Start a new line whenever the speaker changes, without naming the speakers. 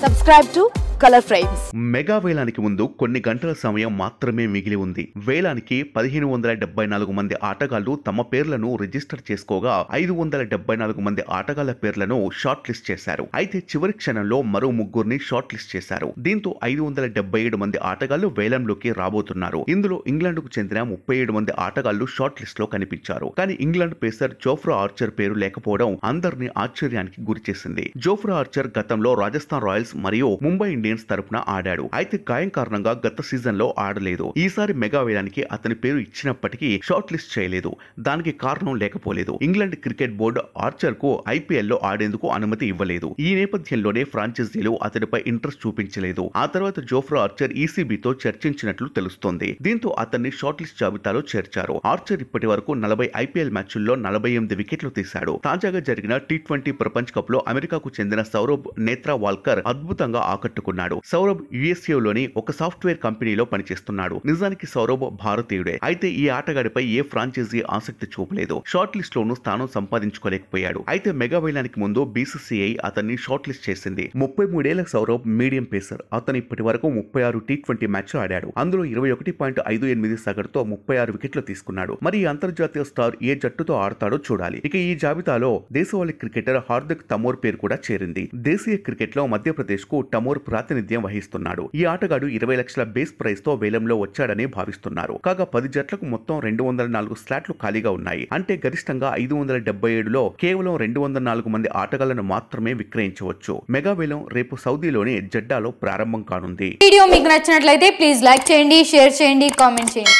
Subscribe to Color Frames.
Mega వేలానికి ముందు కొన్ని గంటల సమయం మాత్రమే మిగిలి ఉంది. వేలానికి 1574 మంది ఆటగాళ్లు తమ పేర్లను రిజిస్టర్ చేసుకోగా 574 మంది ఆటగాళ్ల పేర్లను షార్ట్ లిస్ట్ చేశారు. అయితే చివరి క్షణంలో మరో ముగ్గురిని షార్ట్ లిస్ట్ చేశారు. దీంతో 577 మంది ఆటగాళ్లు వేలంలోకి రాబోతున్నారు. ఇందులో ఇంగ్లాండ్ కు చెందిన 37 మంది ఆటగాళ్లు షార్ట్ లిస్ట్ లో కనిపించారు. కానీ ఇంగ్లాండ్ పేసర్ జోఫ్రా ఆర్చర్ పేరు లేకపోవడం అందరినీ ఆశ్చర్యానికి గురిచేసింది. జోఫ్రా ఆర్చర్ గతంలో రాజస్థాన్ రాయల్స్ మరియు ముంబై ఇండియన్స్ తరపున ఆడాడు. అయితే గాయం కారణంగా గత సీజన్ లో ఆడలేదు. ఈసారి మెగా వేలానికి అతని పేరు ఇచ్చినప్పటికీ షార్ట్ లిస్ట్ చేయలేదు. దానికి కారణం లేకపోలేదు. ఇంగ్లాండ్ క్రికెట్ బోర్డు ఆర్చర్ కు ఐపీఎల్ లో ఆడేందుకు అనుమతి ఇవ్వలేదు. ఈ నేపథ్యంలోనే ఫ్రాంచైజీలు అతనిపై ఇంట్రెస్ట్ చూపించలేదు. ఆ తర్వాత జోఫ్రా ఆర్చర్ ఈసీబీతో చర్చించినట్లు తెలుస్తోంది. దీంతో అతన్ని షార్ట్ లిస్ట్ జాబితాలో చేర్చారు. ఆర్చర్ ఇప్పటి వరకు 40 ఐపీఎల్ మ్యాచ్ల్లో 48 వికెట్లు తీశాడు. తాజాగా జరిగిన టీ20 ప్రపంచ కప్ లో అమెరికాకు చెందిన సౌరభ్ నేత్రావాల్కర్ అద్భుతంగా ఆకట్టుకున్నాడు. సౌరభ్ యుఎస్ఏలోని ఒక సాఫ్ట్వేర్ కంపెనీలో పనిచేస్తున్నాడు. నిజానికి సౌరభ్ భారతీయుడే. అయితే ఈ ఆటగాడిపై ఏ ఫ్రాంచైజీ ఆసక్తి చూపలేదు. షార్ట్ లిస్ట్ లోనూ స్థానం సంపాదించుకోలేకపోయాడు. అయితే మెగా వేలానికి ముందు బీసీసీఐ అతన్ని షార్ట్ లిస్ట్ చేసింది. 33 ఏళ్ల సౌరభ్ మీడియం పేసర్. అతను ఇప్పటి వరకు 36 టీ20 మ్యాచ్లు ఆడాడు. అందులో 21.58 సగటుతో 36 వికెట్లు తీసుకున్నాడు. మరి ఈ అంతర్జాతీయ స్టార్ ఏ జట్టుతో ఆడతాడో చూడాలి. ఇక ఈ జాబితాలో దేశవాళీ క్రికెటర్ హార్దిక్ తమోర్ పేరు కూడా చేరింది. దేశీయ క్రికెట్ లో మధ్యప్రదేశ్ కు తమోర్ ప్రాతినిధ్యం వహిస్తున్నాడు. ఈ ఆటగాడు 20 లక్షల బేస్ ప్రైస్ తో వేలంలో వచ్చాడని భావిస్తున్నారు. కాగా 10 జట్లకు మొత్తం 204 స్లాట్లు ఖాళీగా ఉన్నాయి. అంటే గరిష్టంగా 577లో కేవలం 204 మంది ఆటగాళ్లను మాత్రమే విక్రయించవచ్చు. మెగా వేలం రేపు సౌదీలోని జెడ్డాలో ప్రారంభం కానుంది.
వీడియో మీకు నచ్చినట్లయితే ప్లీజ్ లైక్ చేయండి, షేర్ చేయండి, కామెంట్ చేయండి.